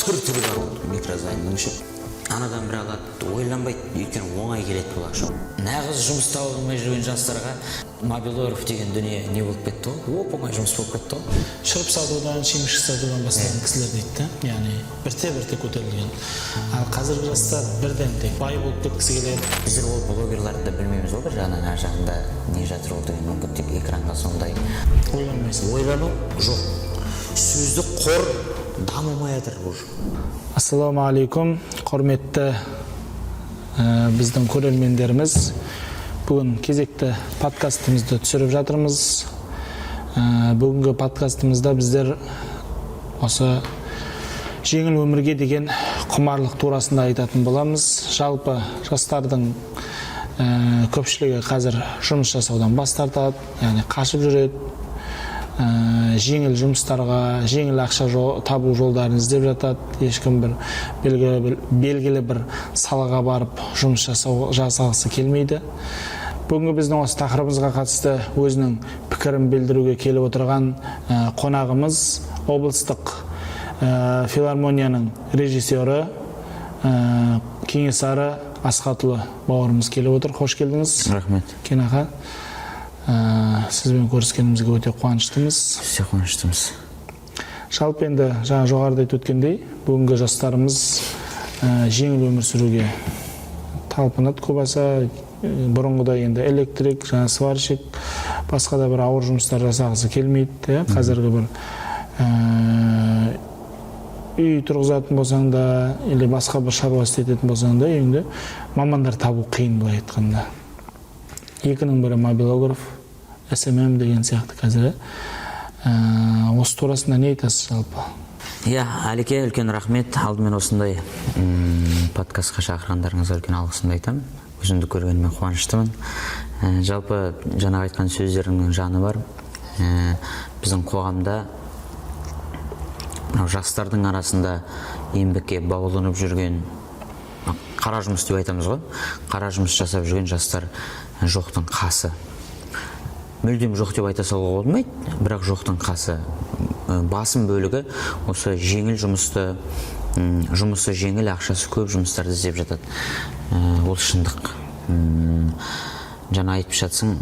түр бар ол микрозаймның іші. Анадан бір алады, ойланбайды, өйткені оңай келеді бұл ақша. Нағыз жұмыс таба алмай жүрген жастарға мобилограф деген дүние не болып кетті ғой? Оп-оңай жұмыс болып кетті ғой. Шұрып сатудан, шемішкі сатудан бастаған кісілер дейді, яғни бірте-бірте көтерілген. Ал қазіргі жастар бірден тек бай болып кеткісі келеді. Біздер ол блогерларды да білмейміз ғой, бір жағынан ар жағында не жатыр ол деген мүмкін тек экранға сондай Ойланбайсың. ойлану жоқ. Сөздік қор дамымай жатыр бұл. Ассаламу алейкум, құрметті біздің көрермендеріміз. Бүгін кезекті подкастымызды түсіріп жатырмыз. Бүгінгі подкастымызда біздер осы жеңіл өмірге деген құмарлық турасында айтатын боламыз. Жалпы жастардың көпшілігі қазір жұмыс жасаудан бас тартады, яғни қашып жүреді. Жеңіл жұмыстарға, жеңіл ақша табу жолдарын іздеп жатады. Ешкім бір белгілі бір салаға барып жұмыс жасағысы келмейді. Бүгінгі біздің осы тақырыбымызға қатысты өзінің пікірін білдіруге келіп отырған қонағымыз облыстық филармонияның режиссері Кенесары Асхатұлы бауырымыз келіп отыр. Қош келдіңіз. Рахмет. Кен аға. Сізбен көріскенімізге өте қуаныштымыз. Все қуаныштымыз. Жалпы енді жаңа жоғарыда айтып өткендей, бүгінгі жастарымыз жеңіл өмір сүруге талпынады көбаса. Бұрынғыдай енді электрик, жаңа сварщик, басқа да бір ауыр жұмыстар жасағысы келмейді. Қазіргі бір үй тұрғызатын болсаң да, или басқа бір шаруа істететін болсаң да, үйіңде мамандар табу қиын былай айтқанда. Екінің бірі мобилограф, SMM деген сияқты қазір. Осы турасында не айтасыз жалпы? Әлеке, үлкен рахмет. Алдымен осындай подкастқа шақырғандарыңызға үлкен алғысымды айтамын. Өзімді көргеніме қуаныштымын. Жалпы жаңа айтқан сөздерінің жаны бар. Біздің қоғамда жастардың арасында еңбекке баулынып жүрген, қара жұмыс деп айтамыз ғой, қара жұмыс жасап жүрген жастар жоқтың қасы. Мүлдем жоқ деп айта салуға болмайды, бірақ жоқтың қасы. Басым бөлігі осы жеңіл жұмысы жеңіл, ақшасы көп жұмыстарды іздеп жатады. Ол шындық. Жаңа айтып жатсың,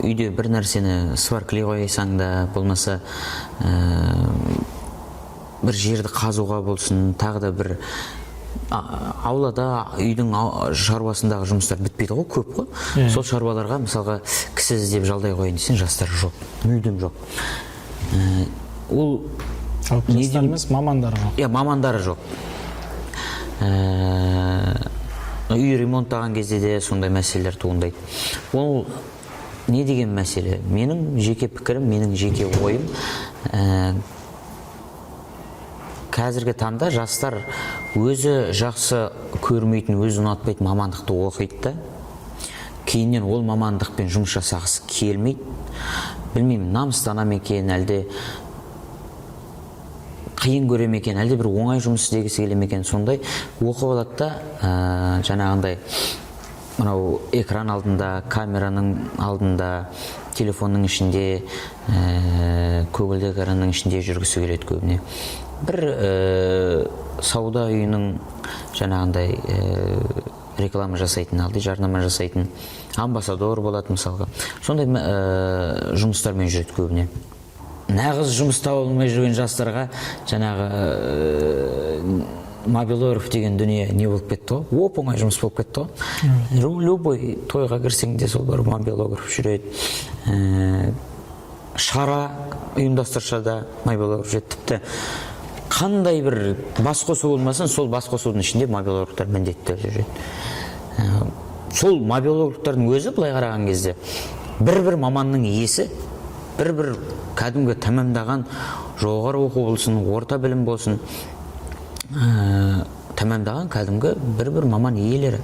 үйде бір нәрсені сваркілей қойсаң да, болмаса бір жерді қазуға болсын, тағы да бір аулада үйдің шаруасындағы жұмыстар бітпейді ғой, көп қой. Сол шаруаларға мысалға кісі іздеп жалдай қойын десең, жастар жоқ, мүлдем жоқ. Ол жастар емес, мамандары жоқ. Мамандары жоқ. Үй ремонттаған кезде де сондай мәселелер туындайды. Ол не деген мәселе? Менің жеке пікірім, менің жеке ойым. Қазіргі таңда жастар өзі жақсы көрмейтін, өзі ұнатпайтын мамандықты оқиды да. Кейіннен ол мамандықпен жұмыс жасағысы келмейді. Білмеймін, намыстана ма екен, әлде қиын көре ме екен, әлде бір оңай жұмыс істегісі келе ме екен, сондай оқып алады да, жаңағындай мынау экран алдында, камераның алдында, телефонның ішінде, көгілдір экранның ішінде жүргісі келеді көбіне. Бір сауда үйінің жаңағындай реклама жасайтын, алды жарнама жасайтын, амбассадор болады мысалға. Сондай жұмыстармен жүреді көбіне. Нағыз жұмыс таба алмай жүрген жастарға жаңағы мобилограф деген дүние не болып кетті ғой? Оп-оңай жұмыс болып кетті ғой. Любой тойға кірсең де сол бар мобилограф жүреді. Шара ұйымдастырса да мобилограф жүреді. Тіпті қандай бір бас қосу болмасын, сол бас қосудың ішінде мобилографтар міндетті жүреді. Сол мобилографтардың өзі былай қараған кезде бір маманның иесі, бір кәдімгі тәмамдаған жоғары оқу болсын, орта білім болсын, тәмамдаған кәдімгі бір маман иелері.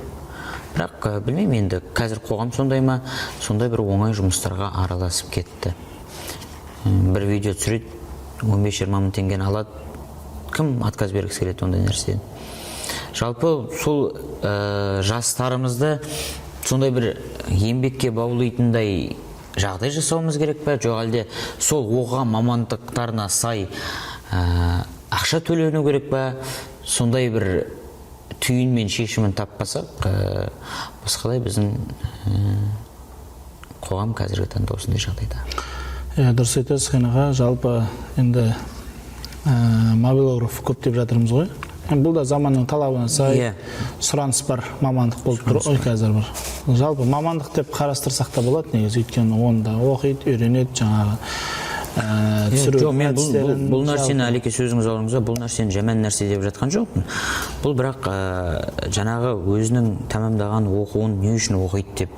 Бірақ білмеймін енді, қазір қоғам сондай ма, сондай бір оңай жұмыстарға араласып кетті. Бір видео түсіреді, 15-20 мың теңгені алады, кім отказ бергісі келеді ондай нәрседен. Жалпы сол жастарымызды сондай бір еңбекке баулайтындай жағдай жасауымыз керек пе, жоқ әлде сол оқыған мамандықтарына сай ақша төлену керек пе, сондай бір түйін мен шешімін таппасақ, басқалай біздің қоғам қазіргі таңда осындай жағдайда. Дұрыс айтасыз, Қайнаға. Жалпы енді мобилограф көп деп жатырмыз ғой. Бұл да заманның талабына сай сұраныс бар мамандық болып тұр ғой қазір бір. Жалпы мамандық деп қарастырсақ та болады негізі, өйткені онда оқиды, үйренеді, жаңағы бұл нәрсені әлеке сөзіңіз орныңызда, бұл нәрсені жаман нәрсе деп жатқан жоқпын. Бұл бірақ жаңағы өзінің тамамдаған оқуын не үшін оқиды деп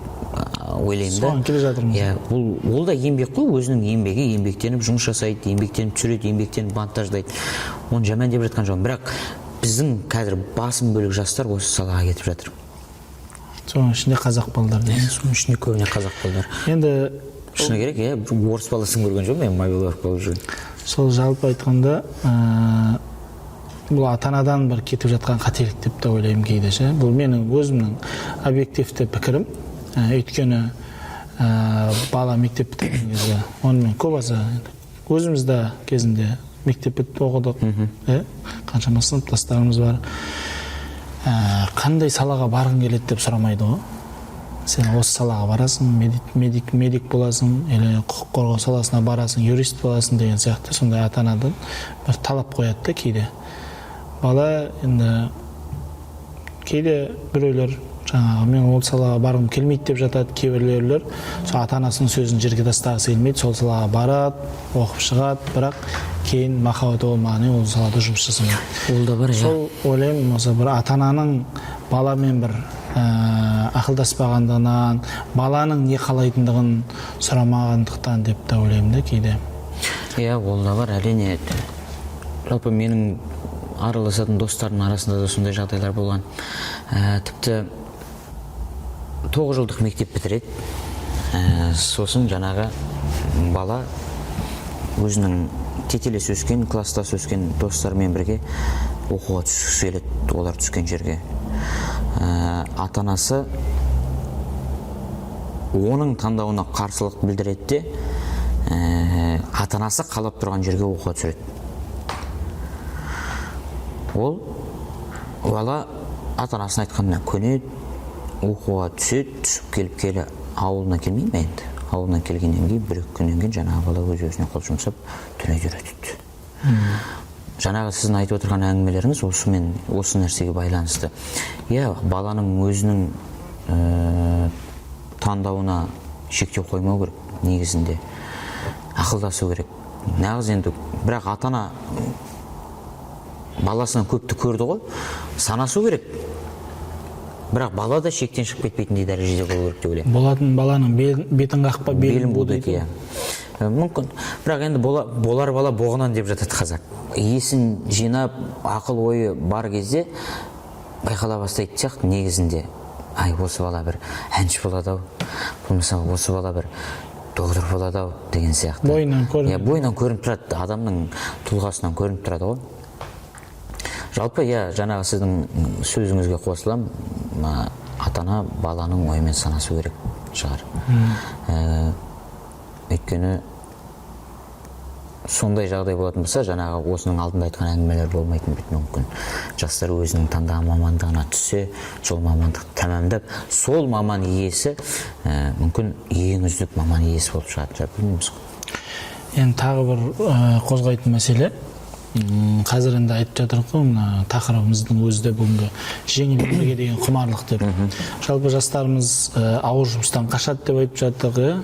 ойлаймын да. Соған келе жатырмыз. Ол да еңбек қой, өзінің еңбегі, еңбектеніп жұмыс жасайды, еңбектеніп түсіреді, еңбектеніп монтаждайды. Оны жаман деп жатқан жоқпын. Бірақ біздің қазір басым бөлік жастар осы салаға кетіп жатыр. Соның ішінде қазақ балдар дейсіз. Соның ішінде көбіне қазақ балдар. Енді шыны керек, орыс баласын көрген жоқ, мен мобилограф болып жүрген. Сол жалпы айтқанда, бұл ата-анадан бір кетіп жатқан қателік деп те ойлаймын кейде. Бұл менің өзімнің объективті пікірім. Өйткені бала мектеп бітірген кезде, онымен көбісі өзімізді кезінде мектеп оқыдық, қаншама сыныптастарымыз бар. Қандай салаға барғың келеді деп сұрамайды ғой. Сен осы салаға барасың, медик боласың, или құқық қорғау саласына барасың, юрист боласың деген сияқты сондай ата-анадан бір талап қояды да кейде. Бала енді кейде біреулер жаңағы мен ол салаға барғым келмейді деп жатады, кейбіреулер сол ата-анасының сөзін жерге тастағысы келмейді, сол салаға барады, оқып шығады, бірақ кейін махаббаты болмағанымен ол салада жұмыс жасамайды. Ол да бар. Сол ойлаймын, осы бір ата-ананың баламен бір ақылдаспағандығынан, баланың не қалайтындығын сұрамағандықтан деп те ойлаймын да кейде. Ол да бар, әрине. Жалпы менің араласатын достардың арасында да сондай жағдайлар болған. Тіпті 9 жылдық мектеп бітіреді. Сосын жаңағы бала өзінің тетелес өскен, класстас өскен достарымен бірге оқуға түскісі келеді, олар түскен жерге. Ата-анасы оның таңдауына қарсылық білдіреді де, ата-анасы қалап тұрған жерге оқуға түсіреді. Ол бала ата-анасының айтқанына көнеді, оқуға түседі, түсіп келіп ауылына келмей ме енді? Ауылына келгеннен кейін, бір-екі күннен кейін жаңағы бала өз-өзіне қол жұмсап түнеуге үйретеді. Жаңағы сіздің айтып отырған әңгімелеріңіз осы нәрсеге байланысты. Баланың өзінің таңдауына шектеу қоймау керек, негізінде ақылдасу керек. Нағыз енді, бірақ ата-ана баласынан көпті көрді ғой, санасу керек. Бірақ бала да шектен шығып кетпейтіндей дәрежеде болу керек деп ойлаймын. Болатын баланың бетін қақпа белін бу дейді. Мүмкін. Бірақ енді болар бала боғынан деп жатады қазақ. Есін жинап, ақыл ойы бар кезде байқала бастайды сияқты негізінде. Осы бала бір әнші болады-ау, болмаса осы бала бір доктор болады-ау деген сияқты. Бойынан көрініп тұрады, адамның тұлғасынан көрініп тұрады ғой. Жалпы, жаңағы сіздің сөзіңізге қосылам, ата-ана баланың ойымен санасу керек шығар. Өйткені сондай жағдай болатын болса, жаңағы осының алдында айтқан әңгімелер болмайтын бит мүмкін. Жастар өзінің таңдаған мамандығына түссе, сол мамандықты тәмамдап, сол маман иесі мүмкін ең үздік маман иесі болып шығады. Білмейміз ғой. Енді тағы бір қозғайтын мәселе. Қазір енді айтып жатырмыз ғой, тақырыбымыздың өзі де бүгінгі жеңіл өмірге деген құмарлық деп. Жалпы жастарымыз ауыр жұмыстан қашады деп айтып жаттық,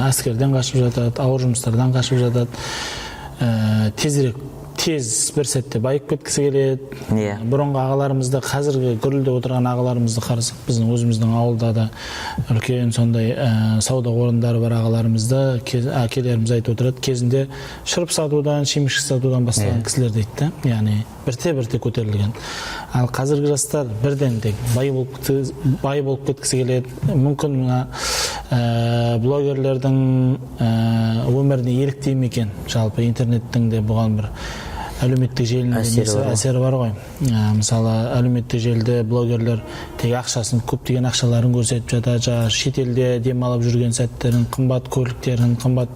әскерден қашып жатады, ауыр жұмыстардан қашып жатады. Тез бір сәтте байып кеткісі келеді. Бұрынғы ағаларымызды, қазіргі гүрілде отырған ағаларымызды қарасақ, біздің өзіміздің ауылда да үлкен сондай сауда орындары бар ағаларымызды әкелеріміз айтып отырады. Кезінде шырып сатудан, шемішкі сатудан бастаған кісілер дейді. Яғни бірте-бірте көтерілген. Ал қазіргі жастар бірден тек бай болып кеткісі келеді. Мүмкін блогерлердің өміріне еліктей ме екен? Жалпы интернеттің де бұған бір әлеуметтік желінің әсері бар ғой. Мысалы әлеуметтік желіде блогерлер тек ақшасын, көптеген ақшаларын көрсетіп жатады, шетелде демалып жүрген сәттерін, қымбат көліктерін, қымбат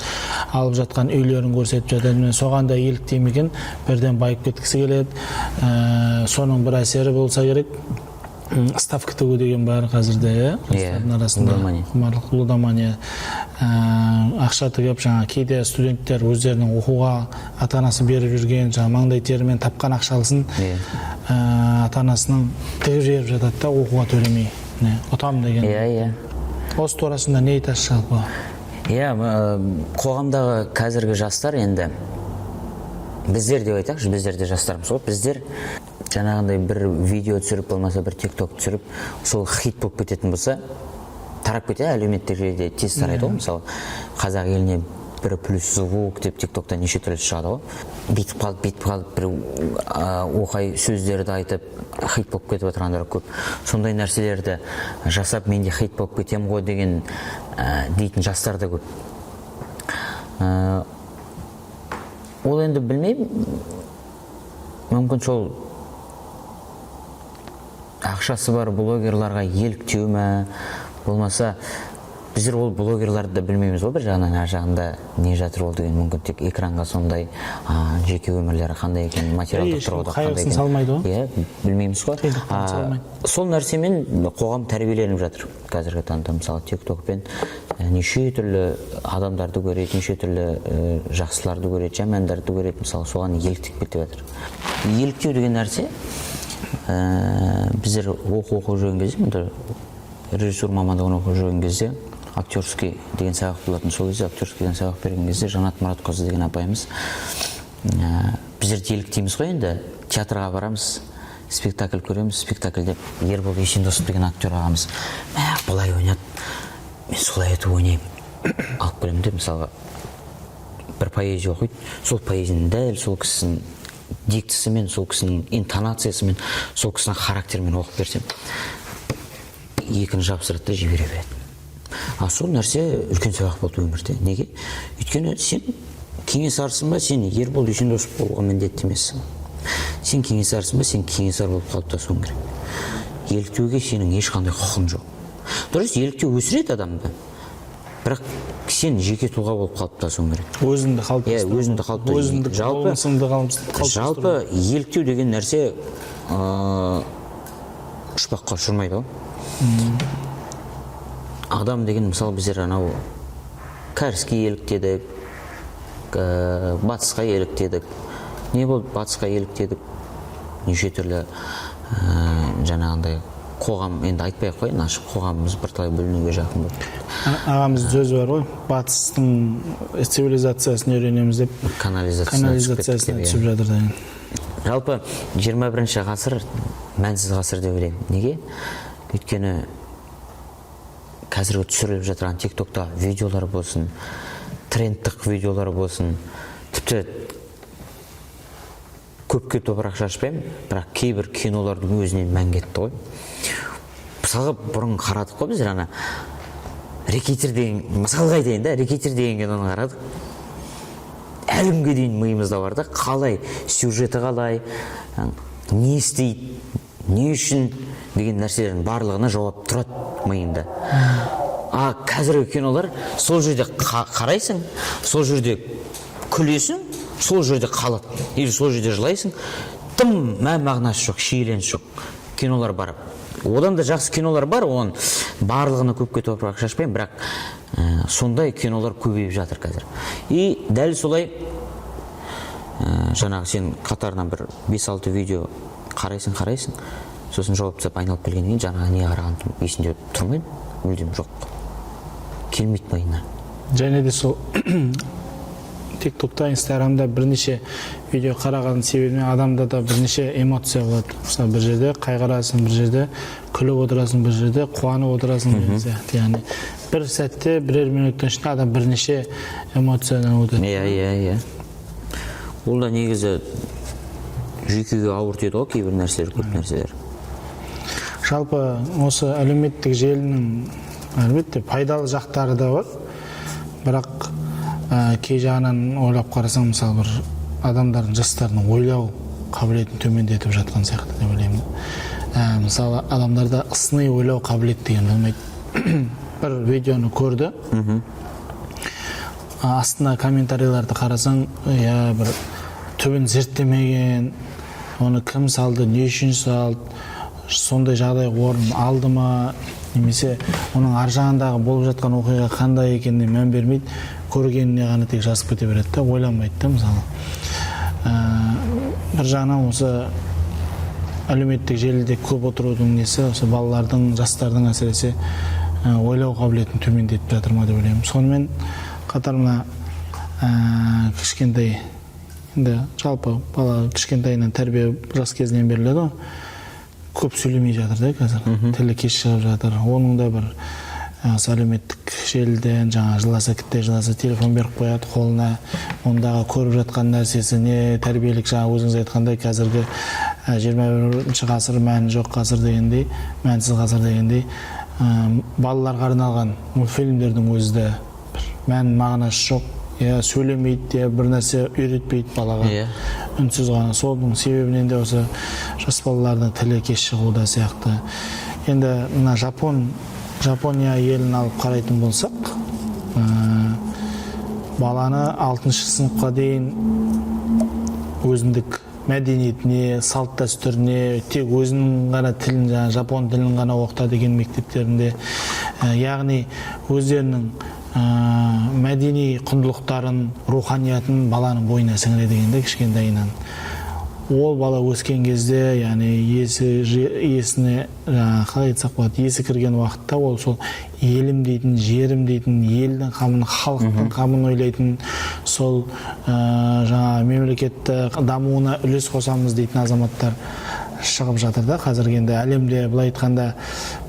алып жатқан үйлерін көрсетіп жатады. Соған да еліктемеген бірден байып кеткісі келеді. Соның бір әсері болса керек. Ставка төгу деген бар қазірде, жастардың арасында құмарлық, лудомания. Ақша тігіп, кейде студенттер өздерінің оқуға ата-анасы беріп жүрген, маңдай терімен тапқан ақшалысын ата-анасының тігіп жіберіп жатады да, оқуға төлемей. Ұтам деген. Осы турасында не айтасыз жалпы? Қоғамдағы қазіргі жастар енді біздер деп айтайықшы, біздер де жастармыз ғой. Біздер жаңағындай бір видео түсіріп, болмаса бір тикток түсіріп, сол хит болып кететін болса, тарап кетеді, әлеуметтік желіде тез тарайды ғой. Мысалы, қазақ еліне бір плюс звук деп тиктокта неше түрлі шығады ғой. Бүйтіп қалып, бір оқай сөздерді айтып, хит болып кетіп отырғандар көп. Сондай нәрселерді жасап, мен де хит болып кетем ғой деген дейтін жастар да көп. Ол енді білмеймін, мүмкін сол ақшасы бар блогерларға еліктеу ме, болмаса біздер ол блогерларды да білмейміз ғой, бір жағынан ар жағында не жатыр ол деген, мүмкін тек экранға сондай жеке өмірлері қандай екен, материалдық тұрғыда қандай екен. Салмайды ғой. Білмейміз ғой. Сол нәрсемен қоғам тәрбиеленіп жатыр қазіргі таңда. Мысалы тиктокпен неше түрлі адамдарды көреді, неше түрлі жақсыларды көреді, жамандарды көреді. Мысалы соған еліктеп кетіп жатыр. Еліктеу деген нәрсе біздер оқу жүрген кезде, режиссур мамандығын оқып жүрген кезде, актерский деген сабақ болатын. Сол кезде актерский деген сабақ берген кезде Жанат Мұратқызы деген апайымыз біздер еліктейміз ғой, енді театрға барамыз, спектакль көреміз, спектакльде Ербол Есендосов деген актер ағамыз былай ойнады, мен солай етіп ойнаймын, алып келемін деп, мысалға бір поэзия оқиды, сол поэзияның дәл сол кісінің диктісімен, сол кісінің интонациясымен, сол кісінің характерімен оқып берсем, екіні жабыстырады да жібере береді. Сол нәрсе үлкен сабақ болды өмірде. Неге? Өйткені сен Кенесарысың ба, сен Ербол Есендосов болуға міндетті емессің. Сен Кенесарысың ба, сен Кенесар болып қалыптасуың керек. Еліктеуге сенің ешқандай құқың жоқ. Дұрыс, еліктеу өсіреді адамды, бірақ сен жеке тұлға болып қалыптасуың керек. Өзіңді қалыптастыру. Жалпы еліктеу деген нәрсе ұшпаққа ұшырмайды ғой. Адам деген, мысалы, біздер анау кәріске еліктедік, батысқа еліктедік. Не болды? Батысқа еліктедік. Неше түрлі жаңағындай қоғам, енді айтпай-ақ қойын, ашық қоғамымыз бірталай бөлінуге жақын болды. Ағамыздың сөзі бар ғой, батыстың цивилизациясын үйренеміз деп, канализациясына түсіп жатыр деген. Жалпы 21 ғасыр мәнсіз ғасыр деп ойлаймын. Неге? Өйткені қазіргі түсіріліп жатырған тиктокта видеолар болсын, трендтік видеолар болсын, тіпті көпке топырақ шашпаймын, бірақ кейбір кинолардың өзінен мән кетті ғой. Мысалға бұрын қарадық қой біз, ана Рекетир деген, мысалға айтайын да, Рекетир деген киноны қарадық. Әлі күнге дейін миымызда бар да, қалай, сюжеті қалай, не істейді, не үшін деген нәрселердің барлығына жауап тұрады миында. Қазіргі кинолар, сол жерде қарайсың, сол жерде күлесің, сол жерде қалады, или сол жерде жылайсың, тым мән-мағынасы жоқ, шиеленіс жоқ кинолар бар. Одан да жақсы кинолар бар, оның барлығына көпке топырақ шашпаймын, бірақ сондай кинолар көбейіп жатыр қазір. И дәл солай, жаңағы сен қатарынан бір 5-6 видео қарайсың, сосын жауап тастап айналып келгеннен кейін жаңағы не қарағаным есінде тұрмайды, мүлдем жоқ. Келмейді миына. Және де сол тиктокта, инстаграмда бірнеше видео қараған себебінен адамда да бірнеше эмоция болады. Мысалы, бір жерде қайғырасың, бір жерде күліп отырасың, бір жерде қуанып отырасың деген сияқты. Яғни бір сәтте, бірер минуттың ішінде адам бірнеше эмоциядан өтеді. Иә. Ол да негізі жүйкеге ауыр тиеді ғой, кейбір нәрселер, көп нәрселер. Жалпы осы әлеуметтік желінің әлбетте пайдалы жақтары да бар, бірақ кей жағынан ойлап қарасаң, мысалы бір адамдардың жастардың ойлау қабілетін төмендетіп жатқан сияқты деп ойлаймын. Мысалы адамдарда сыни ойлау қабілет деген болмайды. Бір видеоны көрді, астына комментарийлерді қарасаң, бір түбін зерттемеген, оны кім салды, не үшін салды, сондай жағдай орын алды ма, немесе оның ар жағындағы болып жатқан оқиға қандай екеніне мән бермейді, көргеніне ғана тек жазып кете береді да, ойламайды да. Мысалы бір жағынан осы әлеуметтік желіде көп отырудың несі, осы балалардың, жастардың әсіресе ойлау қабілетін төмендетіп жатыр ма деп ойлаймын. Сонымен қатар мына кішкентай, енді жалпы бала кішкентайынан тәрбие жас кезінен беріледі, көп сөйлемей жатыр да қазір, тілі кеш шығып жатыр. Оның да бір әлеуметтік желіден жаңа жыласа телефон беріп қояды қолына, ондағы көріп жатқан нәрсесі не тәрбиелік, жаңа өзіңіз айтқандай қазіргі 21-ші ғасыр мәні жоқ ғасыр дегендей, мәнсіз ғасыр дегендей, балаларға арналған мультфильмдердің өзі де мән мағынасы жоқ, сөйлемейді, бір нәрсе үйретпейді балаға, үнсіз ғана. Соның себебінен де осы жас балалардың тілі кеш шығуда сияқты. Енді мына Жапония елін алып қарайтын болсақ, баланы 6-шы сыныпқа дейін өзіндік мәдениетіне, салт дәстүріне, тек өзінің ғана тілін, жапон тілін ғана оқытады деген мектептерінде, яғни өздерінің мәдени құндылықтарын, руханиятын баланың бойына сіңіреді дегенде кішкентайынан. Ол бала өскен кезде, яғни есіне, қалай айтсақ болады, есі кірген уақытта ол сол елім дейтін, жерім дейтін, елдің қамын, халықтың қамын ойлайтын, сол мемлекетті дамуына үлес қосамыз дейтін азаматтар шығып жатыр да. Қазіргі енді әлемде былай айтқанда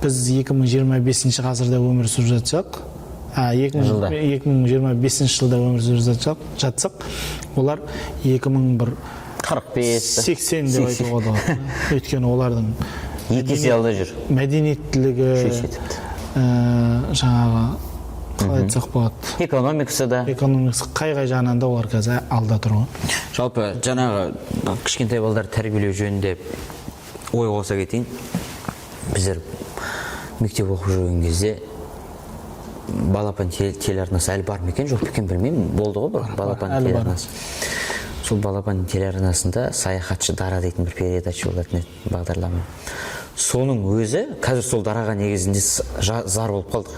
біз 2025 ғасырда өмір сүріп жатсақ, 2025 жылда өмір сүріп жатсақ, олар 2045-80 деп айтуға болады. Өйткені олардың екі есе алда жүр. Мәдениеттілігі, жаңағы қалай айтсақ болады, экономикасы да, қай жағынан да олар қазір алда тұр ғой. Жалпы жаңағы кішкентай балалар тәрбиелеу жөнінде ой қоса кетейін. Біздер мектеп оқып жүрген кезде балапан телеарнасы әлі бар ма екен, жоқ екен білмеймін, болды ғой бір балапан телеарнасы. Сол балапан телеарнасында саяхатшы Дара дейтін бір передача болатын еді, бағдарлама. Соның өзі, қазір сол Дараға негізінде зар болып қалдық.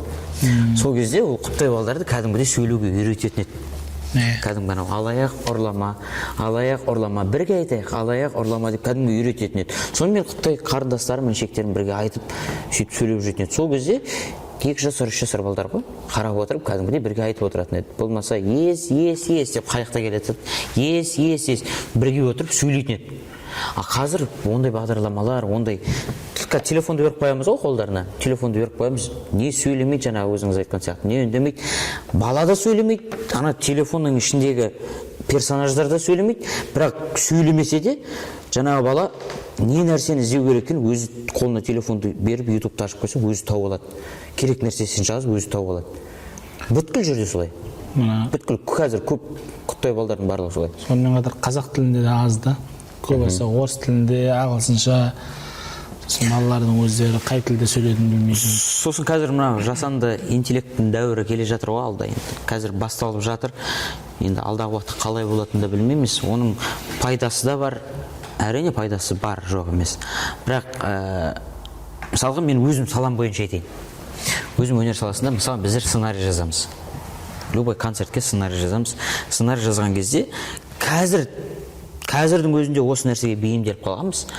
Сол кезде ол құптай балаларды кәдімгідей сөйлеуге үйрететін еді. Кәдімгі алаяқ ұрлама, бірге айтайық, алаяқ ұрлама деп кәдімгі үйрететін еді. Сонымен құптай қарындастарым, шектерім бірге айтып, сөйтіп сөйлеп жүретін еді. Сол кезде 2 жасар, 3 жасар балдар ғой, қарап отырып, кәдімгідей бірге айтып отыратын еді. Болмаса, ес деп қайықта келеді. Ес, бірге отырып сөйлейтін еді. Қазір ондай бағдарламалар, ондай телефонды беріп қоямыз ғой қолдарына. Телефонды беріп қоямыз. Не сөйлемейді, жаңа өзіңіз айтқан сияқты, не үндемейді. Бала да сөйлемейді, ана телефонның ішіндегі персонаждар да сөйлемейді. Бірақ сөйлемесе де, жаңағы бала не нәрсені іздеу керек екенін өзі қолына телефонды беріп, ютубты ашып қойса, өзі тауып алады. Керек нәрсесін жазып, өзі тауып алады. Бүткіл жерде солай. Бүткіл қазір көп құттай балдардың барлығы солай. Сонымен қатар қазақ тілінде де аз да. Көбісі орыс тілінде, ағылшынша, балалардың өздері қай тілде сөйлейтінін білмейді. Сосын қазір мына жасанды интеллекттің дәуірі келе жатыр ғой алда енді. Қазір басталып жатыр. Енді алдағы уақытта қалай болатынын да білмейміз. Оның пайдасы да бар, әрине пайдасы бар, жоқ емес. Бірақ мысалға мен өзім салам бойынша айтайын. Өзім өнер саласында мысалы біздер сценарий жазамыз. Любой концертке сценарий жазамыз. Сценарий жазған кезде қазірдің өзінде осы нәрсеге бейімделіп қалғанбыз.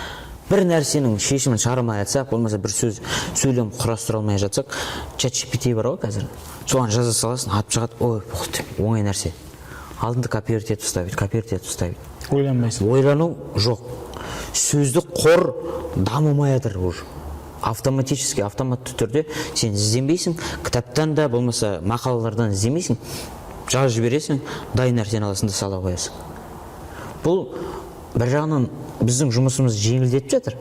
Бір нәрсенің шешімін шығармай жатсақ, болмаса бір сөйлем құрастыра алмай жатсақ, ChatGPT бар ғой қазір. Соған жаза саласың, атып шығады, ой, оңай нәрсе. Алдында копировать етіп ұстайды. Ойланбайсың. Ойлану жоқ. Сөздік қор дамымай жатыр уже. Автоматически, автоматты түрде сен ізденбейсің, кітаптан да болмаса мақалалардан іздемейсің, жазып жібересің, дайын нәрсені аласың да сала қоясың. Бұл бір жағынан біздің жұмысымыз жеңілдетіп жатыр.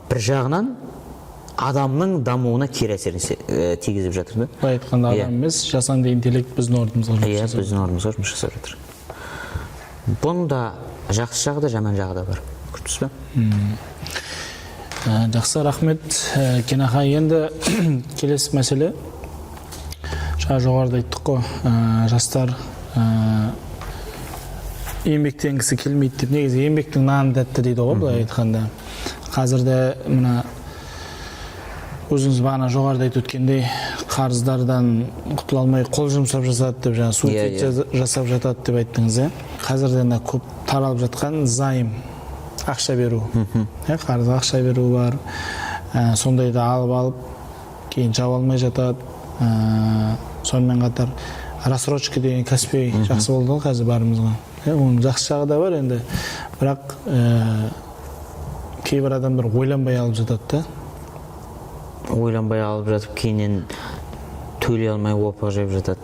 Бір жағынан адамның дамуына кері әсерін тигізіп жатыр. Былай айтқанда адам емес, жасанды интеллект біздің орнымызға жұмыс жасап жатыр. Біздің орнымызға жұмыс жасап жатыр. Бұның да жақсы жағы да жаман жағы да бар. Көрдіңіз бе? Жақсы, рахмет. Кен аға, енді келесі мәселе. Жаңа жоғарыда айттық қой, жастар еңбектенгісі келмейді деп. Негізі еңбектің наны тәтті дейді ғой, былай айтқанда. Қазірде мына өзіңіз бағана жоғарыда айтып өткендей, қарыздардан құтыла алмай қол жұмсап жасады деп, жаңа суицид жасап жатады деп айттыңыз. Қазірде көп таралып жатқан займ, ақша беру. Қарызға ақша беру бар. Сондайды алып, кейін жаба алмай жатады. Сонымен қатар рассрочка деген кәсіпи жақсы болды ғой қазір барымызға. Оның жақсы жағы да бар енді. Бірақ кейбір адамдар ойланбай алып жатады да. Ойланбай алып жатып, кейіннен төлей алмай опық жеп жатады.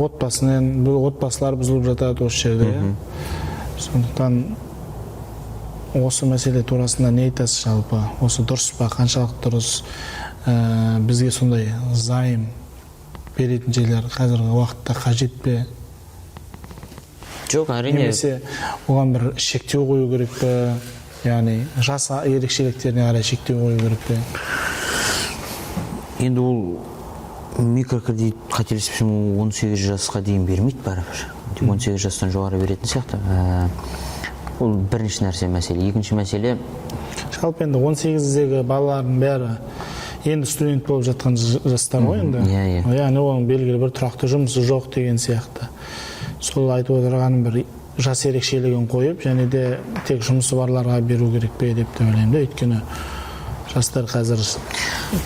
Отбасылар бұзылып жатады осы жерде. Сондықтан осы мәселе турасында не айтасыз жалпы? Осы дұрыс па, қаншалықты дұрыс? Бізге сондай займ беретін жерлер қазіргі уақытта қажет пе? Жоқ, әрине. Немесе оған бір шектеу қою керек пе? Яғни жас ерекшеліктеріне қарай шектеу қою керек пе? Енді ол микрокредит қателеспесем 18 жасқа дейін бермейді бәрібір. 18 жастан жоғары беретін сияқты. Ол бірінші нәрсе мәселе. Екінші мәселе, жалпы енді 18-дегі балалардың бәрі енді студент болып жатқан жастар ғой енді. Яғни оның белгілі бір тұрақты жұмысы жоқ деген сияқты. Сол айтып отырғаным бір жас ерекшелігін қойып, және де тек жұмысы барларға беру керек пе деп те ойлаймын да. Өйткені жастар қазір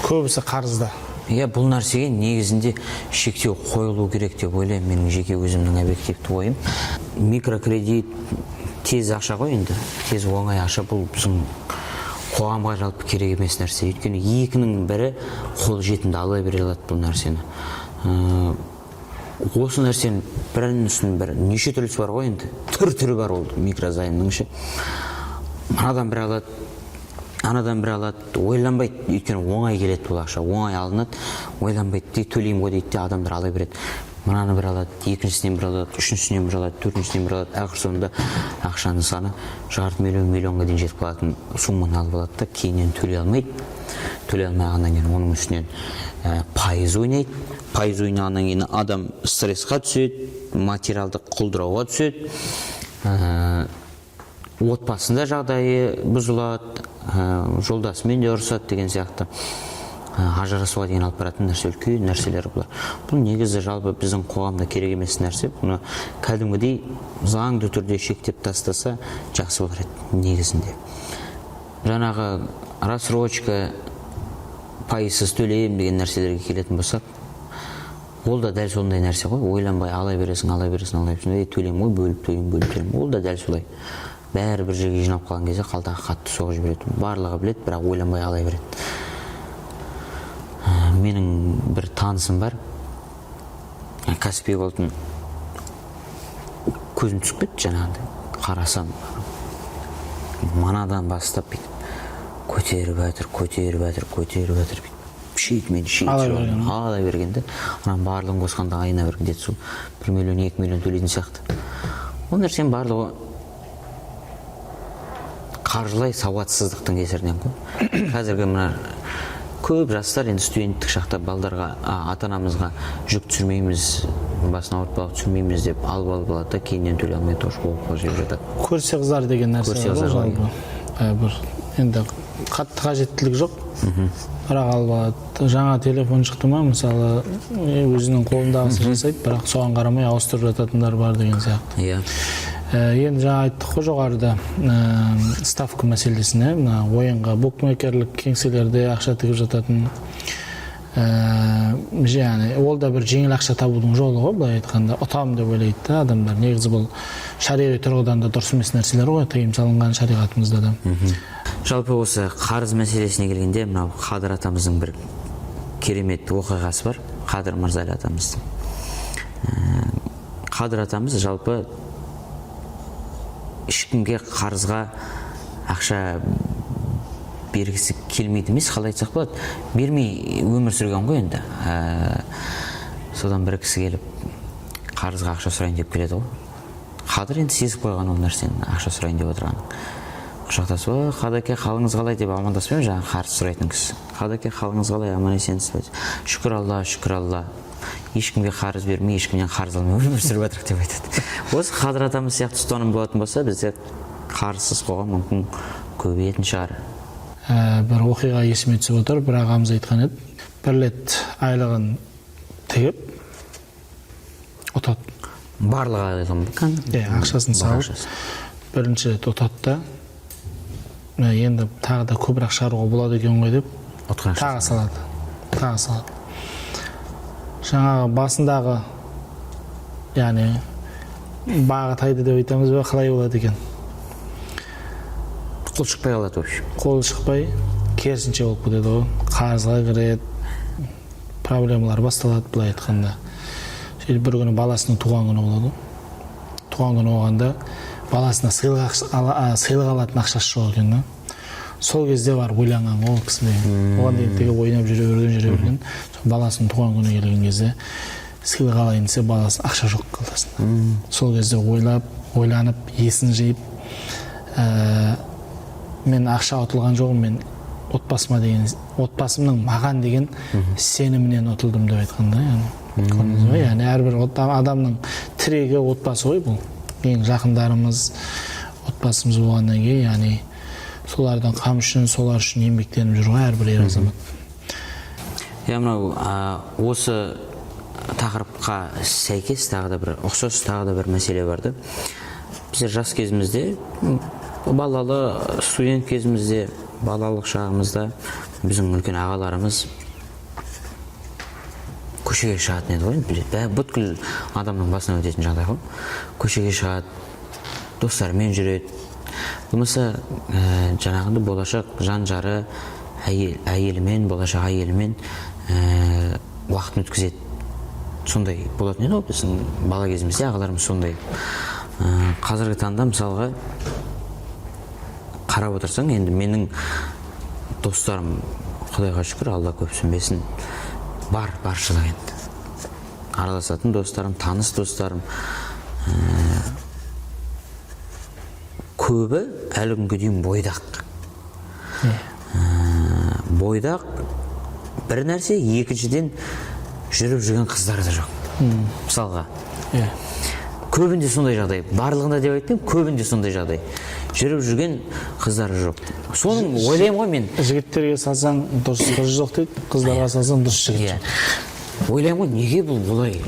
көбісі қарызда. Бұл нәрсеге негізінде шектеу қойылу керек деп ойлаймын, менің жеке өзімнің объективті ойым. Микрокредит тез ақша ғой енді, тез оңай ақша, бұл біздің қоғамға жалпы керек емес нәрсе. Өйткені екінің бірі қол жетімді ала бере алады бұл нәрсені. Осы нәрсенің бірінің үстінің бірі неше түрлісі бар ғой енді. Түрі бар ол микрозаймның ше. Анадан бір алады, анадан бір алады, ойланбайды. Өйткені оңай келеді бұл ақша, оңай алынады, ойланбайды. Төлеймін ғой дейді, адамдар ала береді. Мынаны бір алады, екіншісінен бір алады, үшіншісінен бір алады, төртіншісінен бір алады. Ақыр соңында ақшаның саны жарты миллионға дейін жетіп қалатын сумманы алып алады да, кейіннен төлей алмайды. Төлей алмағаннан кейін оның үстінен пайыз ойнайды. Пайыз ойнағаннан кейін адам стрессқа түседі, материалдық құлдырауға түседі. Отбасында жағдайы бұзылады, жолдасымен де ұрысады деген сияқты. Ажырасуға деген алып баратын нәрсе, үлкен нәрселер бұлар. Бұл негізі жалпы біздің қоғамда керек емес нәрсе. Бұны кәдімгідей заңды түрде шектеп тастаса жақсы болар еді негізінде. Жаңағы рассрочка, пайызсыз төлеймін деген нәрселерге келетін болсақ, ол да дәл сондай нәрсе ғой. Ойланбай ала бересің. Төлеймін ғой, бөліп төлеймін. Ол да дәл солай. Бәрі бір жерге жинап қалған кезде қалтаға қатты соғып жібереді. Барлығы біледі, бірақ ойланбай ала береді. Менің бір танысым бар, кәсіпкер болатын, көзім түсіп кетті жаңағыдай. Қарасам, манадан бастап көтеріп жатыр. Шейтмен ала бергенде, анан барлығын қосқанда айына бір где-то 1 миллион, 2 миллион төлейтін сияқты. Ол нәрсенің барлығы қаржылай сауатсыздықтың кесірінен ғой. Қазіргі мына көп жастар енді студенттік шақта балдарға, ата-анамызға жүк түсірмейміз, басына ауыртпалық түсірмейміз деп алып алады да, кейіннен төлей алмай тош болып жеп жатады. Көрсе қыздар деген нәрсе бар жалпы. Бір енді қатты қажеттілік жоқ, бірақ алып алады. Жаңа телефон шықты ма, мысалы, өзінің қолындағысы жасайды, бірақ соған қарамай ауыстырып жататындар бар деген сияқты. Енді жаңа айттық қой жоғарыда ставка мәселесіне, ойынға букмекерлік кеңселерде ақша тігіп жататын, ол да бір жеңіл ақша табудың жолы ғой, былай айтқанда ұтам деп ойлайды да адамдар. Негізі бұл шариғи тұрғыдан да дұрыс емес нәрселер ғой, тыйым салынған шариғатымызда да. Жалпы осы қарыз мәселесіне келгенде, мынау Қадыр атамыздың бір керемет оқиғасы бар, Қадыр Мырзали атамыздың. Қадыр атамыз жалпы ешкімге қарызға ақша бергісі келмейді емес, қалай айтсақ болады, бермей өмір сүрген ғой енді. Содан бір кісі келіп, қарызға ақша сұрайын деп келеді ғой. Қадыр енді сезіп қойған ол нәрсені, ақша сұрайын деп отырғанын. Құшақтасып, Қадеке қалыңыз қалай деп амандаспаймын, жаңағы қарыз сұрайтын кісі. Қадеке қалыңыз қалай, аман есенсіз бе? Шүкір Алла, шүкір Алла. Ешкімге қарыз бермей, ешкімнен қарыз алмай өмір сүріп жатырық деп айтады. Осы Қадыр атамыз сияқты ұстаным болатын болса, бізде қарызсыз қоғам мүмкін көбейетін шығар. Бір оқиға есіме түсіп отыр, бір ағамыз айтқан еді. Бір рет айлығын тегіп ұтады. Барлық айлығын ақшасын салып, бірінші рет ұтады да, енді тағы да көбірек шығаруға болады екен ғой деп, тағы салады. Жаңағы басындағы, яғни бағы тайды деп айтамыз ба, қалай болады екен? Қол шықпай қалады вообще. Қол шықпай, керісінше болып кетеді ғой. Қарызға кіреді, проблемалар басталады, былай айтқанда. Бір күні баласының туған күні болады. Туған күні болғанда баласына сыйлық алатын ақшасы жоқ екен да. Сол кезде бар ойланған ол кісі. Оған дейін тегі ойнап жүре берген. Баласының туған күні келген кезде сыйлық алайын десе, баласы ақша жоқ қаласында. Сол кезде ойланып, есін жиып, мен ақша ұтылған жоғым, мен отбасымның маған деген сенімінен ұтылдым деп айтқанда. Яғни әрбір адамның тірегі отбасы ғой бұл. Ең жақындарымыз, отбасымыз болғаннан кейін, яғни солардың қам үшін, солар үшін еңбектеніп жүр ғой әрбір ер азамат. Мынау осы тақырыпқа сәйкес тағы да бір ұқсас тағы да бір мәселе барды. Біздер жас кезімізде, балалы студент кезімізде, балалық шағымызда біздің үлкен ағаларымыз көшеге шығатын еді ғой. Бүткіл адамның басына өтетін жағдай ғой. Көшеге шығады, достарымен жүреді. Болмаса жаңағынды болашақ жан-жары әйелімен, болашақ әйелімен уақытын өткізеді. Сондай болатын еді ғой біздің бала кезімізде ағаларымыз сондай. Қазіргі таңда мысалға қарап отырсаң, енді менің достарым, Құдайға шүкір, Алла көп сүнбесін, баршылық енді. Араласатын достарым, таныс достарым. Көбі әлі күнге дейін бойдақ. Бойдақ бір нәрсе, екіншіден жүріп жүрген қыздар да жоқ. Мысалға. Көбінде сондай жағдай. Барлығында деп айтпаймын, көбінде сондай жағдай. Жүріп жүрген қыздар жоқ. Соның ойлаймын ғой мен. Жігіттерге салсаң дұрыс қыз жоқ дейді, қыздарға салсаң дұрыс жігіт жоқ. Ойлаймын ғой, неге бұл бұлай?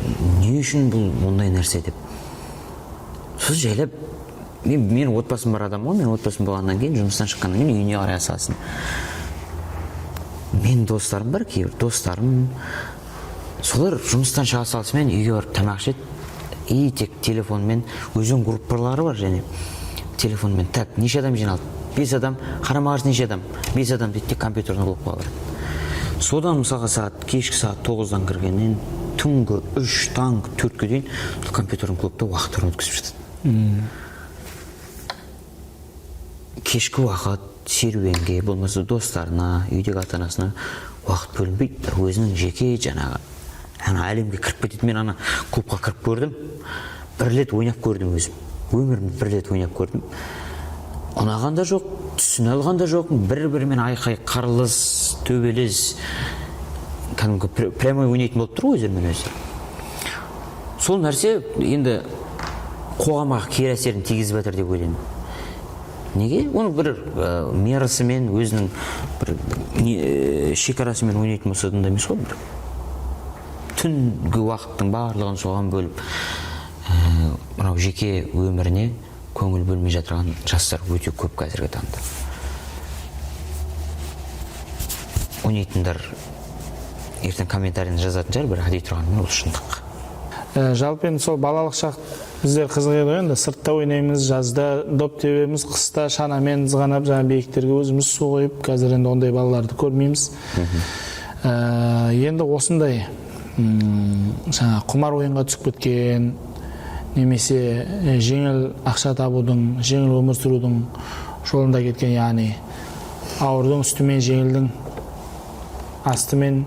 Не үшін бұл мұндай нәрсе деп. Сіз жайлап, мен отбасым бар адам ғой, мен отбасым болғаннан кейін, жұмыстан шыққаннан кейін үйіне қарай салсын. Мен достарым бар, кейбір достарым, солар жұмыстан шыға салысымен үйге барып тамақ ішеді, и тек телефонмен, өзінің группалары бар және телефонмен, так, неше адам жиналды? 5 адам, қарамағыз неше адам? 5 адам дейді, тек компьютердің клубқа барады. Содан мысалға кешкі сағат 9-дан кіргеннен түнгі 3, таңғы 4-ке дейін компьютердің клубта уақыттарын өткізіп жатады. Кешкі уақыт серуенге, болмаса достарына, үйдегі ата-анасына уақыт бөлінбейді. Өзінің жеке жаңағы әлемге кіріп кетеді. Мен ана клубқа кіріп көрдім, бір рет ойнап көрдім өзім. Өмірімді бір рет ойнап көрдім. Ұнаған да жоқ, түсіне алған да жоқ, бір-бірімен айқай, қарылыс, төбелес, кәдімгі прямой ойнайтын болып тұр өздерімен өздері. Сол нәрсе енді қоғамға кері әсерін тигізіп жатыр деп ойлаймын. Неге? Оны бір мерасымен, өзінің бір шекарасымен ойнайтын болса да емес қой. Түнгі уақыттың барлығын соған бөліп, мынау жеке өміріне көңіл бөлмей жатырған жастар өте көп қазіргі таңда. Ойнайтындар ертең комментарийді жазатын шығар, бірақ дей тұрғанымен ол шындық. Жалпы енді сол балалық шақ біздер қызық еді ғой, енді сыртта ойнаймыз, жазда доп тебеміз, қыста шанамен зғанап, жаңа биіктерге өзіміз су қойып, қазір енді ондай балаларды көрмейміз. Енді осындай жаңа құмар ойынға түсіп кеткен, немесе жеңіл ақша табудың, жеңіл өмір сүрудің жолында кеткен, яғни ауырдың үстімен, жеңілдің астымен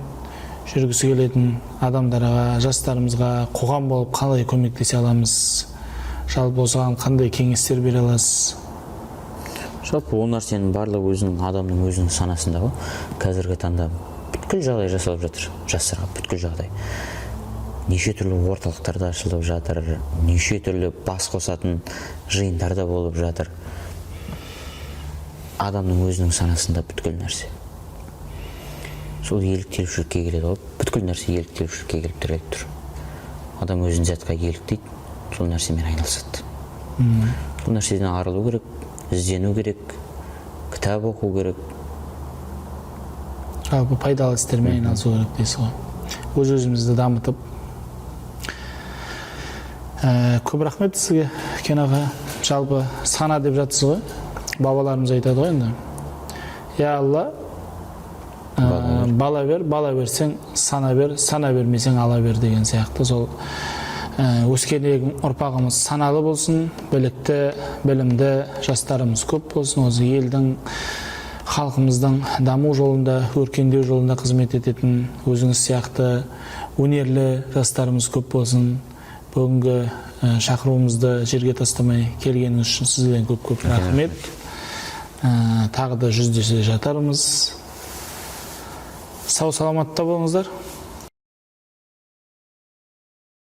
жүргісі келетін адамдарға, жастарымызға қоғам болып қалай көмектесе аламыз? Жалпы осыған қандай кеңестер бере аласыз? Жалпы ол нәрсенің барлығы адамның өзінің санасында ғой. Қазіргі таңда бүткіл жағдай жасалып жатыр жастарға, бүткіл жағдай. Неше түрлі орталықтар да ашылып жатыр, неше түрлі бас қосатын жиындар да болып жатыр. Адамның өзінің санасында бүткіл нәрсе. Сол еліктелушілікке келеді ғой. Бүткіл нәрсе еліктелушілікке келіп тіреліп тұр. Адам өзін затқа еліктейді, сол нәрсемен айналысады. Сол нәрседен арылу керек, іздену керек, кітап оқу керек. Жалпы пайдалы істермен айналысу керек дейсіз ғой. Өз-өзімізді дамытып. Көп рахмет сізге, Кен аға. Жалпы сана деп жатсыз ғой. Бабаларымыз айтады ғой енді. Я Алла, бала берсең сана бермесең ала бер деген сияқты. Сол өскелең ұрпағымыз саналы болсын, білікті, білімді жастарымыз көп болсын. Осы елдің, халқымыздың даму жолында, өркендеу жолында қызмет ететін өзіңіз сияқты өнерлі жастарымыз көп болсын. Бүгінгі шақыруымызды жерге тастамай келгеніңіз үшін сізден көп рахмет. Тағы да жүздесе жатармыз. Сау саламатта болыңыздар.